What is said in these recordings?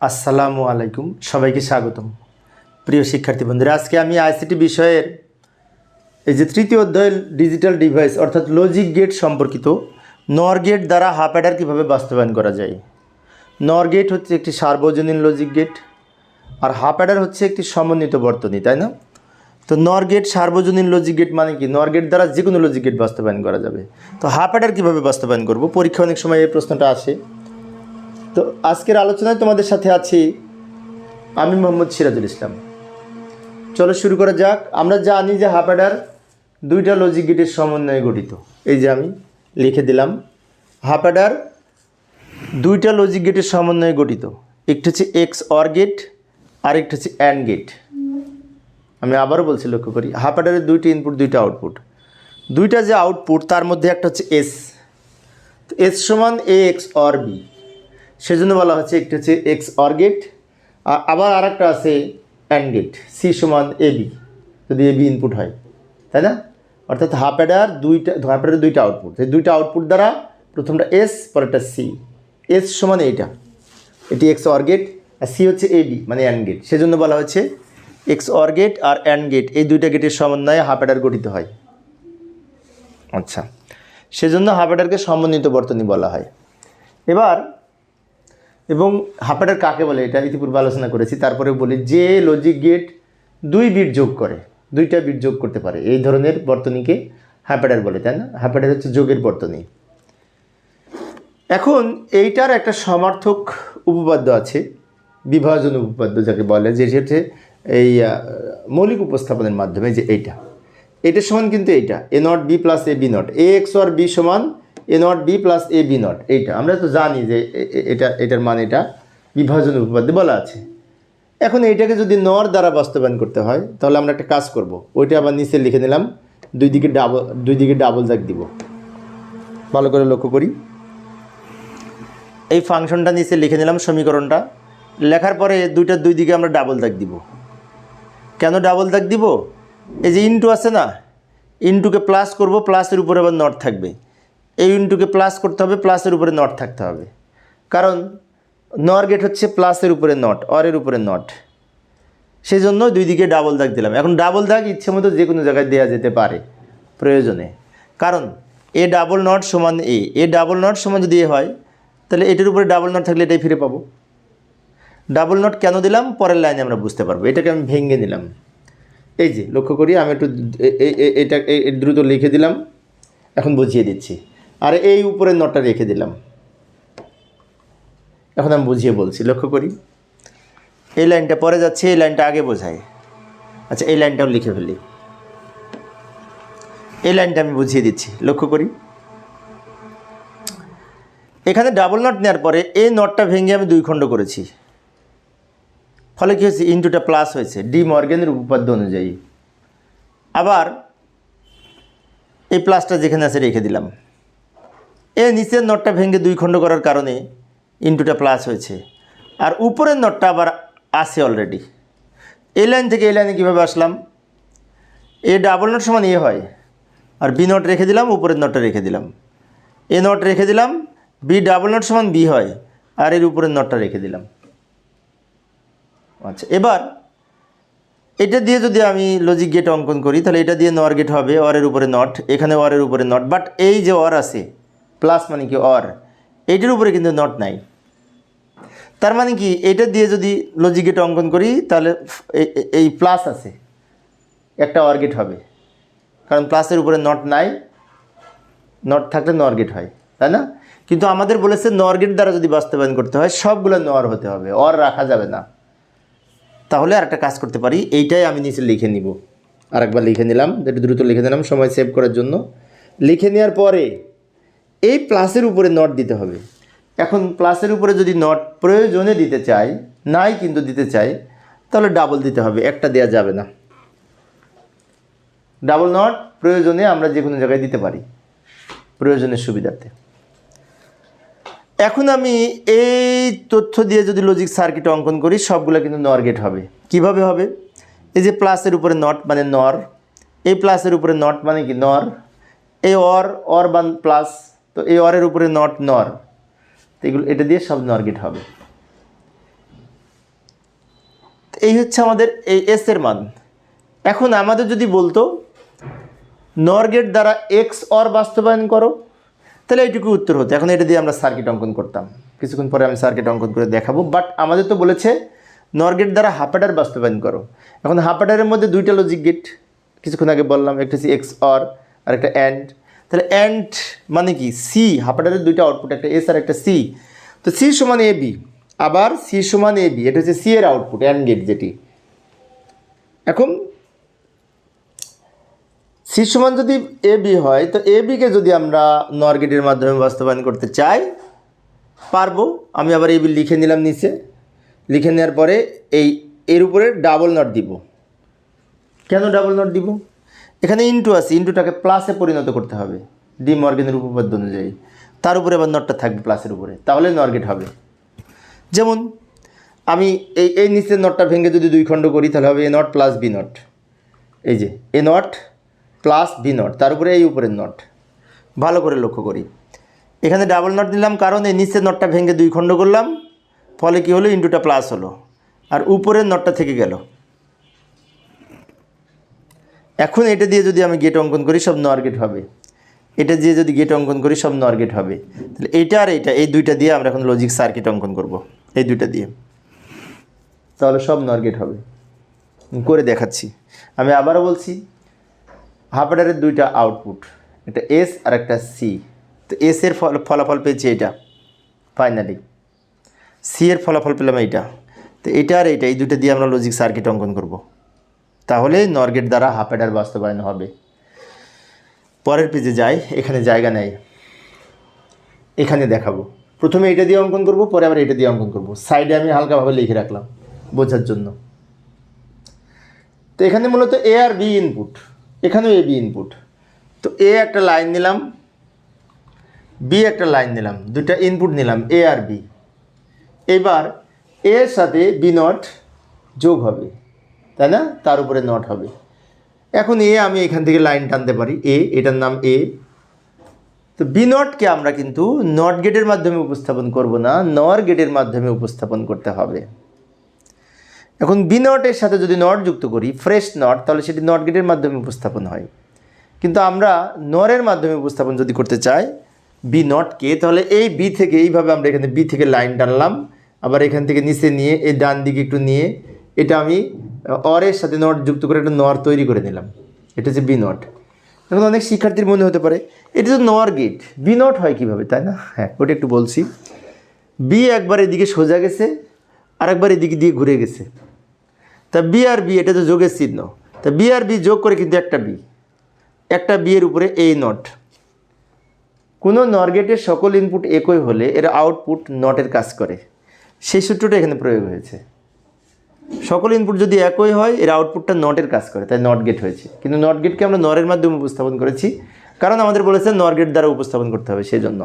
আসসালামু আলাইকুম, সবাইকে স্বাগতম। প্রিয় শিক্ষার্থী বন্ধুরা, আজকে আমি আইসিটি বিষয়ের এই যে তৃতীয় অধ্যায় ডিজিটাল ডিভাইস অর্থাৎ লজিক গেট সম্পর্কিত নর গেট দ্বারা হাফ অ্যাডার কীভাবে বাস্তবায়ন করা যায়। নর গেট হচ্ছে একটি সার্বজনীন লজিক গেট, আর হাফ অ্যাডার হচ্ছে একটি সমন্বিত বর্তনী, তাই না? তো নর গেট সার্বজনীন লজিক গেট মানে কি? নর গেট দ্বারা যে কোনো লজিক গেট বাস্তবায়ন করা যাবে। তো হাফ অ্যাডার কীভাবে বাস্তবায়ন করব, পরীক্ষা অনেক সময় এই প্রশ্নটা আসে। তো আজকের আলোচনায় তোমাদের সাথে আছি আমি মোহাম্মদ সিরাজুল ইসলাম। চলো শুরু করা যাক। আমরা জানি যে হাফ অ্যাডার দুইটা লজিক গেটের সমন্বয়ে গঠিত। এই যে আমি লিখে দিলাম, হাফ অ্যাডার দুইটা লজিক গেটের সমন্বয়ে গঠিত। একটি হচ্ছে এক্স অর গেট আর একটি হচ্ছে অ্যান্ড গেট। আমি আবারও বলছি, লক্ষ্য করি, হাফ অ্যাডারের দুইটি ইনপুট দুইটা আউটপুট, দুইটা যে আউটপুট তার মধ্যে একটা হচ্ছে এস, এস সমান এ এক্স অর বি, সেজন্য বলা হচ্ছে একটি হচ্ছে এক্স অর গেট, আর আবার আর একটা আছে অ্যান্ড গেট, সি সমান এ বি, যদি এ বি ইনপুট হয়, তাই না? অর্থাৎ হাফ অ্যাডারের দুইটা আউটপুট, এই দুইটা আউটপুট দ্বারা প্রথমটা এস পরেরটা সি। এস সমান এটি এক্স অর গেট, আর সি হচ্ছে এ বি মানে অ্যান্ড গেট, সেজন্য বলা হচ্ছে এক্স অর গেট আর অ্যান্ড গেট, এই দুইটা গেটের সমন্বয়ে হাফ অ্যাডার গঠিত হয়। আচ্ছা, সেজন্য হাফ অ্যাডারকে সমন্বিত বর্তনী বলা হয়। এবং হাফ অ্যাডার কাকে বলে এটা ইতিপূর্বে আলোচনা করেছি, তারপরে বলি যে লজিক গেট দুই বিট যোগ করে, দুইটা বিট যোগ করতে পারে, এই ধরনের বর্তনীকে হাফ অ্যাডার বলে, তাই না? হাফ অ্যাডার হচ্ছে যোগের বর্তনী। এখন এইটার একটা সমার্থক উপপাদ্য আছে, বিভাজন উপপাদ্য যাকে বলে, যে হচ্ছে এই মৌলিক উপস্থাপনের মাধ্যমে, যে এইটা সমান কিন্তু এইটা A not B plus A B not, A XOR B সমান A not B plus A B not. এইটা আমরা তো জানি যে এটার মানে এটা বিভাজন উপপাদ্যে বলা আছে। এখন এইটাকে যদি নর দ্বারা বাস্তবায়ন করতে হয় তাহলে আমরা একটা কাজ করব, ওইটা আবার নিচে লিখে নিলাম, দুই দিকে ডাবল দাগ দিব। ভালো করে লক্ষ্য করি, এই ফাংশনটা নিচে লিখে নিলাম, সমীকরণটা লেখার পরে দুই দিকে আমরা ডাবল দাগ দিব। কেন ডাবল দাগ দিব? এই যে ইনটু আছে না, ইনটুকে প্লাস করব, প্লাসের উপরে আবার নট থাকবে, এই ইনটুকে প্লাস করতে হবে, প্লাসের উপরে নট থাকতে হবে, কারণ নর গেট হচ্ছে প্লাসের উপরে নট, অরের উপরে নট, সেই জন্য দুই দিকে ডাবল দাগ দিলাম। এখন ডাবল দাগ ইচ্ছে মতো যে কোনো জায়গায় দেওয়া যেতে পারে প্রয়োজনে, কারণ এ ডাবল নট সমান এ ডাবল নট সমান যদি এ হয় তাহলে এটার উপরে ডাবল নট থাকলে এটাই ফিরে পাবো। ডাবল নট কেন দিলাম পরের লাইনে আমরা বুঝতে পারবো। এটাকে আমি ভেঙে নিলাম, এই যে লক্ষ্য করি, আমি একটু এটা দ্রুত লিখে দিলাম, এখন বুঝিয়ে দিচ্ছি। আর এই উপরের নটটা রেখে দিলাম, এখন আমি বুঝিয়ে বলছি, লক্ষ্য করি, এই লাইনটা পরে যাচ্ছে, এই লাইনটা আগে বোঝায়। আচ্ছা, এই লাইনটাও লিখে ফেলি, এই লাইনটা আমি বুঝিয়ে দিচ্ছি, লক্ষ্য করি। এখানে ডাবল নট নেওয়ার পরে এই নটটা ভেঙে আমি দুই খণ্ড করেছি, ফলে কী হয়েছে, ইনটুটা প্লাস হয়েছে ডি মর্গেনের উপপাদ্য অনুযায়ী। আবার এই প্লাসটা যেখানে আছে রেখে দিলাম, এই নিচের নটটা ভেঙে দুই খণ্ড করার কারণে ইনটুটা প্লাস হয়েছে, আর উপরের নটটা আবার আছে অলরেডি। এই লাইন থেকে এই লাইনে কীভাবে আসলাম, এ ডাবল নট সমান এ হয়, আর বি নট রেখে দিলাম, উপরের নটটা রেখে দিলাম, এ নট রেখে দিলাম, বি ডাবল নট সমান বি হয়, আর এর উপরের নটটা রেখে দিলাম। আচ্ছা, এবার এটা দিয়ে যদি আমি লজিক গেট অঙ্কন করি তাহলে এটা দিয়ে নর গেট হবে, অরের উপরে নট, এখানে অরের উপরে নট, বাট এই যে অর আছে প্লাস মানে কি অর, এইটার উপরে কিন্তু নট নাই। তার মানে কি, এটা দিয়ে যদি লজিক গেট অঙ্কন করি তাহলে এই প্লাস আছে, একটা অর গেট হবে, কারণ প্লাসের উপরে নট নাই, নট থাকলে নর গেট হয়, তাই না? কিন্তু আমাদের বলেছে নর গেট দ্বারা যদি বাস্তবায়ন করতে হয় সবগুলো নর হতে হবে, অর রাখা যাবে না। তাহলে আর একটা কাজ করতে পারি, এইটাই আমি নিচে লিখে নিব, আরেকবার লিখে নিলাম, একটু দ্রুত লিখে নিলাম সময় সেভ করার জন্য। লিখে নেওয়ার পরে এই প্লাসের উপরে নট দিতে হবে। এখন প্লাসের উপরে যদি নট প্রয়োজনে দিতে চাই, নাই কিন্তু দিতে চাই, তাহলে ডাবল দিতে হবে, একটা দেওয়া যাবে না। ডাবল নট প্রয়োজনে আমরা যে কোনো জায়গায় দিতে পারি, প্রয়োজনের সুবিধার্থে। এখন আমি এই তথ্য দিয়ে যদি লজিক সার্কিট অঙ্কন করি সবগুলো কিন্তু নর গেট হবে। কিভাবে হবে? এই যে প্লাসের উপরে নট মানে নর, এই প্লাসের উপরে নট মানে কি নর, এই অর বান প্লাস, তো এই অরের উপরে নট নর, তো এগুলো এটা দিয়ে সব নর গেট হবে। এই হচ্ছে আমাদের এই এস এর মান। এখন আমাদের যদি বলতো নর গেট দ্বারা এক্স অর বাস্তবায়ন করো, তাহলে এইটুকু উত্তর হতো। এখন এটা দিয়ে আমরা সার্কিট অঙ্কন করতাম, কিছুক্ষণ পরে আমি সার্কিট অঙ্কন করে দেখাবো। বাট আমাদের তো বলেছে নর গেট দ্বারা হাফ অ্যাডার বাস্তবায়ন করো। এখন হাফ অ্যাডারের মধ্যে দুইটা লজিক গেট, কিছুক্ষণ আগে বললাম, একটা হচ্ছে এক্স অর আর একটা অ্যান্ড। তাহলে অ্যান্ড মানে কি সি, হাফ অ্যাডারের দুইটা আউটপুট, একটা এস আর একটা সি। তো সি সমান এ বি, আবার সি সমান এ বি, এটা হচ্ছে সি এর আউটপুট অ্যান্ড গেট যেটি। এখন সি সমান যদি এ বি হয়, তো এ বিকে যদি আমরা নর গেটের মাধ্যমে বাস্তবায়ন করতে চাই পারবো। আমি আবার এ বি লিখে নিলাম নিচে, লিখে নেওয়ার পরে এর উপরে ডাবল নট দিব। কেন ডাবল নট দিব? এখানে ইন্টু আছে, ইন্টুটাকে প্লাসে পরিণত করতে হবে ডি মর্গেনের উপপাদ্য অনুযায়ী। তার উপরে আবার নটটা থাকবে প্লাসের উপরে, তাহলে নর গেট হবে। যেমন আমি এই নিচের নটটা ভেঙে যদি দুই খণ্ড করি, তাহলে হবে এ নট প্লাস বি নট। এই যে এ নট প্লাস বি নট, তার উপরে এই উপরের নট। ভালো করে লক্ষ্য করি, এখানে ডাবল নট নিলাম কারণ এই নিচের নটটা ভেঙে দুই খণ্ড করলাম, ফলে কি হলো, ইন্টুটা প্লাস হলো, আর উপরের নটটা থেকে গেল। এখন এটা দিয়ে যদি আমি গেট অঙ্কন করি, সব নর গেট হবে। এটা দিয়ে যদি গেট অঙ্কন করি, সব নর গেট হবে। তাহলে এইটা আর এইটা, এই দুইটা দিয়ে আমরা এখন লজিক সার্কিট অঙ্কন করব, এই দুইটা দিয়ে, তাহলে সব নর গেট হবে। করে দেখাচ্ছি। আমি আবারও বলছি, হাফ অ্যাডারের দুইটা আউটপুট, একটা এস আর একটা সি। তো এস এর ফলাফল পেয়েছি এটা, ফাইনালি সি এর ফলাফল পেলাম এইটা। তো এটা আর এইটা, এই দুইটা দিয়ে আমরা লজিক সার্কিট অঙ্কন করব, তাহলে নর গেট দ্বারা হাফ অ্যাডার বাস্তবায়ন হবে। পরের পেজে যাই, এখানে জায়গা নেই, এখানে দেখাবো। প্রথমে এটা দিয়ে অঙ্কন করব, পরে আবার এটা দিয়ে অঙ্কন করব। সাইডে আমি হালকাভাবে লিখে রাখলাম বোঝার জন্য। তো এখানে মূলত এ আর বি ইনপুট, এখানেও এ বি ইনপুট। তো এ একটা লাইন নিলাম, বি একটা লাইন নিলাম, দুটা ইনপুট নিলাম এ আর বি। এবার এর সাথে বি নট যোগ হবে, তাই না? তার উপরে নট হবে। এখন আমি এখান থেকে লাইন টানতে পারি, এটার নাম এ। তো বি নটকে আমরা কিন্তু নট গেটের মাধ্যমে উপস্থাপন করব না, নর গেটের মাধ্যমে উপস্থাপন করতে হবে। এখন বি নটের সাথে যদি নট যুক্ত করি, ফ্রেশ নট, তাহলে সেটি নট গেটের মাধ্যমে উপস্থাপন হয়। কিন্তু আমরা নরের মাধ্যমে উপস্থাপন যদি করতে চাই বি নটকে, তাহলে এই বি থেকে এইভাবে আমরা এখানে বি থেকে লাইন টানলাম, আবার এখান থেকে নিচে নিয়ে এই ডান দিকে একটু নিয়ে এটা আমি অরের সাথে নট যুক্ত করে একটা নর তৈরি করে নিলাম। এটা হচ্ছে বি নট। এখন অনেক শিক্ষার্থীর মনে হতে পারে এটা তো নর গেট, বি নট হয় কীভাবে, তাই না? হ্যাঁ, ওটা একটু বলছি। বি একবার এদিকে সোজা গেছে, আর একবার এদিকে দিয়ে ঘুরে গেছে। তা বি আর বি, এটা তো যোগের চিহ্ন। তা বি আর বি যোগ করে কিন্তু একটা বি এর উপরে এই নট। কোনো নর গেটের সকল ইনপুট একই হলে এর আউটপুট নটের কাজ করে, সেই সূত্রটা এখানে প্রয়োগ হয়েছে। সকল ইনপুট যদি একই হয় এর আউটপুটটা নটের কাজ করে, তাই নট গেট হয়েছে। কিন্তু নট গেটকে আমরা নরের মাধ্যমে উপস্থাপন করেছি, কারণ আমাদের বলেছে নর গেট দ্বারা উপস্থাপন করতে হবে, সেই জন্য।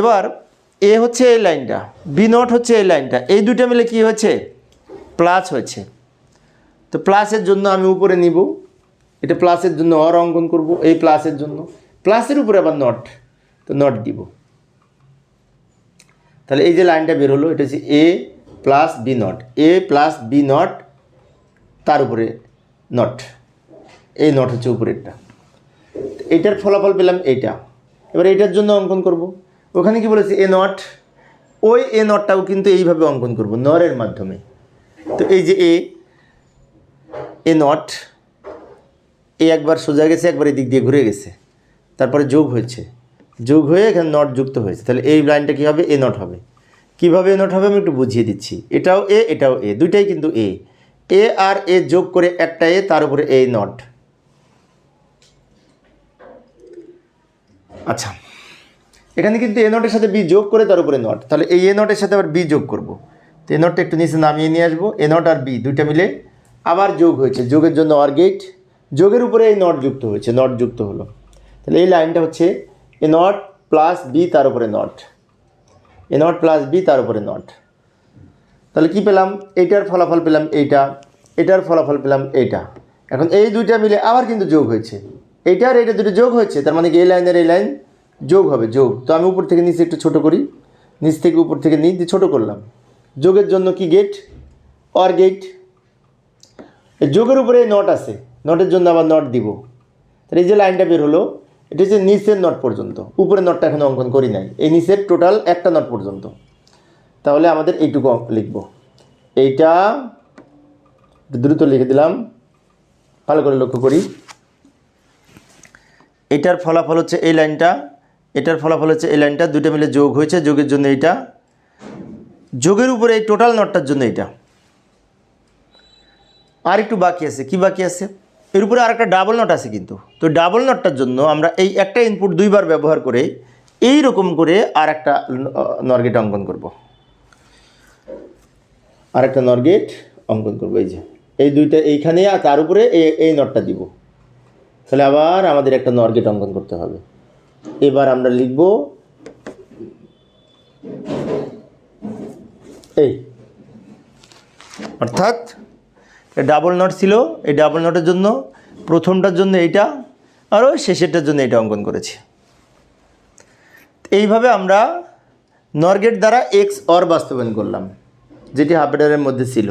এবার এ হচ্ছে এই লাইনটা, বি নট হচ্ছে এই লাইনটা, এই দুইটা মিলে কি হয়েছে, প্লাস হয়েছে। তো প্লাসের জন্য আমি উপরে নিব, এটা প্লাসের জন্য অর অঙ্কন করব, এই প্লাসের জন্য, প্লাসের উপরে আবার নট, তো নট দিব। তাহলে এই যে লাইনটা বের হলো, এটা হচ্ছে A plus B not, A plus B not, তার উপরে নট, এই নট হচ্ছে উপরেরটা। এইটার ফলাফল পেলাম এইটা। এবার এইটার জন্য অঙ্কন করব, ওখানে কি বলেছে এ নট, ওই এ নটটাও কিন্তু এইভাবে অঙ্কন করব নরের মাধ্যমে। তো এই যে এ নট, এ একবার সোজা গেছে, একবার এদিক দিয়ে ঘুরে গেছে, তারপরে যোগ হয়েছে, যোগ হয়ে এখানে নট যুক্ত হয়েছে। তাহলে এই লাইনটা কী হবে, এ নট হবে। কীভাবে এ নট হবে আমি একটু বুঝিয়ে দিচ্ছি। এটাও এ, এটাও এ, দুইটাই কিন্তু এ আর এ যোগ করে একটা এ, তার উপরে এই নট। আচ্ছা, এখানে কিন্তু এ নটের সাথে বি যোগ করে তার উপরে নট, তাহলে এই এ নটের সাথে আবার বি যোগ করব। তো এ নটটা একটু নিচে নামিয়ে নিয়ে আসবো, এ নট আর বি দুইটা মিলে আবার যোগ হয়েছে, যোগের জন্য অর গেট, যোগের উপরে এই নট যুক্ত হয়েছে, নট যুক্ত হলো। তাহলে এই লাইনটা হচ্ছে এ নট প্লাস বি তার উপরে not, A not plus B তার উপরে নট। তাহলে কি পেলাম, এইটার ফলাফল পেলাম এইটা, এটার ফলাফল পেলাম এইটা। এখন এই দুইটা মিলে আবার কিন্তু যোগ হয়েছে, এইটা আর এইটা দুটো যোগ হয়েছে, তার মানে কি এই লাইন আর এই লাইন যোগ হবে, যোগ। তো আমি উপর থেকে নিচে একটু ছোটো করি, নিচ থেকে উপর থেকে নিয়ে ছোটো করলাম, যোগের জন্য কি গেট? Or gate. যোগের উপরে নট আছে, নটের জন্য আবার নট দিব। তাহলে এই যে লাইনটা বের হলো, এটা হচ্ছে নিচের নট পর্যন্ত, উপরের নটটা এখনো অঙ্কন করি নাই। এই নিচের টোটাল একটা নট পর্যন্ত। তাহলে আমাদের এইটুকু লিখব। এইটা দ্রুত লিখে দিলাম, ভালো করে লক্ষ্য করি। এটার ফলাফল হচ্ছে এই লাইনটা, এটার ফলাফল হচ্ছে এই লাইনটা, দুটো মিলে যোগ হয়েছে, যোগের জন্য এইটা, যোগের উপরে এই টোটাল নটটার জন্য এইটা। আর একটু বাকি আছে, কি বাকি আছে? এর উপরে আর একটা ডাবল নট আছে কিন্তু। তো ডাবল নটটার জন্য আমরা এই একটা ইনপুট দুইবার ব্যবহার করে এই রকম করে আর একটা নর গেট অঙ্কন করব। আর একটা নর গেট অঙ্কন করব। এই যে এই দুইটা এইখানে, আর তার উপরে এই নটটা দিব। তাহলে আবার আমাদের একটা নর গেট অঙ্কন করতে হবে। এবার আমরা লিখব এই, অর্থাৎ ডাবল নট ছিল, এই ডাবল নটের জন্য প্রথমটার জন্য এইটা, আর ওই শেষেরটার জন্য এটা অঙ্কন করেছি। এইভাবে আমরা নর গেট দ্বারা এক্স অর বাস্তবায়ন করলাম, যেটি হাফ অ্যাডারের মধ্যে ছিল।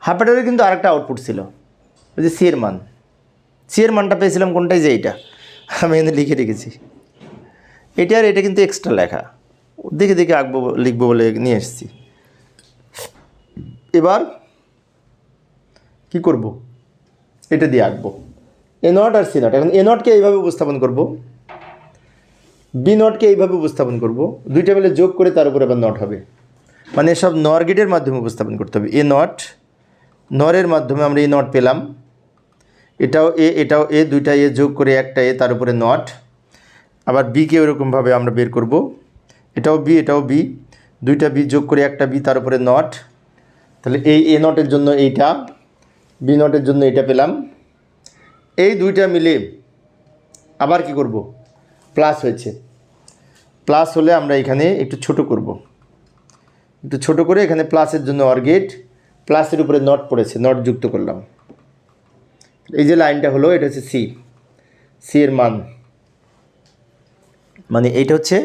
হাফ অ্যাডারে কিন্তু আরেকটা আউটপুট ছিল, ওই যে সি এর মান। সি এর মানটা পেয়েছিলাম কোনটাই, যে এইটা আমি এখানে লিখে রেখেছি। এটা আর এটা কিন্তু এক্সট্রা লেখা, দেখে দেখে আঁকবো লিখবো বলে নিয়ে এসেছি। এবার কি করব? এটা দিয়ে আঁকবো এ নট আর সি নট। এখন এ নটকে এইভাবে উপস্থাপন করব, বি নটকে এইভাবে উপস্থাপন করব, দুইটা মিলে যোগ করে তার উপরে আবার নট হবে। মানে সব নর গেটের মাধ্যমে উপস্থাপন করতে হবে। এ নট, নরের মাধ্যমে আমরা এ নট পেলাম, এটাও এ এটাও এ, দুইটা এ যোগ করে একটা এ, তার উপরে নট। আবার বিকে ওরকমভাবে আমরা বের করব, এটাও বি এটাও বি, দুইটা বি যোগ করে একটা বি, তার উপরে নট। তাহলে এই এ নটের জন্য এইটা, বি নটের জন্য এটা পেলাম। এই দুইটা মিলে আবার কি করব? প্লাস হয়েছে। প্লাস হলে আমরা এখানে একটু ছোট করব, একটু ছোট করে এখানে প্লাসের জন্য অর গেট, প্লাসের উপরে নট পড়েছে, নট যুক্ত করলাম। এই যে লাইনটা হলো, এটা হচ্ছে সি, সি এর মান, মানে এইটা হচ্ছে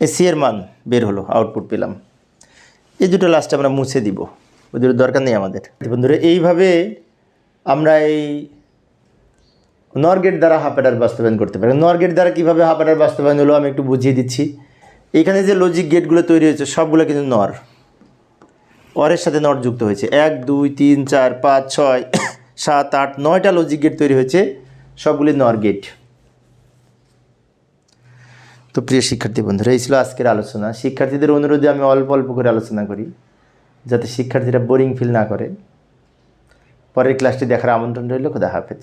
এই সি এর মান বের হলো, আউটপুট পেলাম। এই দুটো লাস্টে আমরা মুছে দিব, ওই দুটো দরকার নেই আমাদের। বন্ধুরা, এইভাবে আমরা এই নর গেট দ্বারা হাফ অ্যাডার বাস্তবায়ন করতে পারি। নর গেট দ্বারা কীভাবে হাফ অ্যাডার বাস্তবায়ন হলো আমি একটু বুঝিয়ে দিচ্ছি। এইখানে যে লজিক গেটগুলো তৈরি হয়েছে সবগুলো কিন্তু নর, অরের সাথে নট যুক্ত হয়েছে। 1 2 3 4 5 6 7 8 9টা লজিক গেট তৈরি হয়েছে, সবগুলি নর গেট। তো প্রিয় শিক্ষার্থী বন্ধুরা, এই ছিল আজকের আলোচনা। শিক্ষার্থীদের অনুরোধে আমি অল্প অল্প করে আলোচনা করি, যাতে শিক্ষার্থীরা বোরিং ফিল না করে। পরের ক্লাসটি দেখার আমন্ত্রণ রইল। খোদা হাফেজ।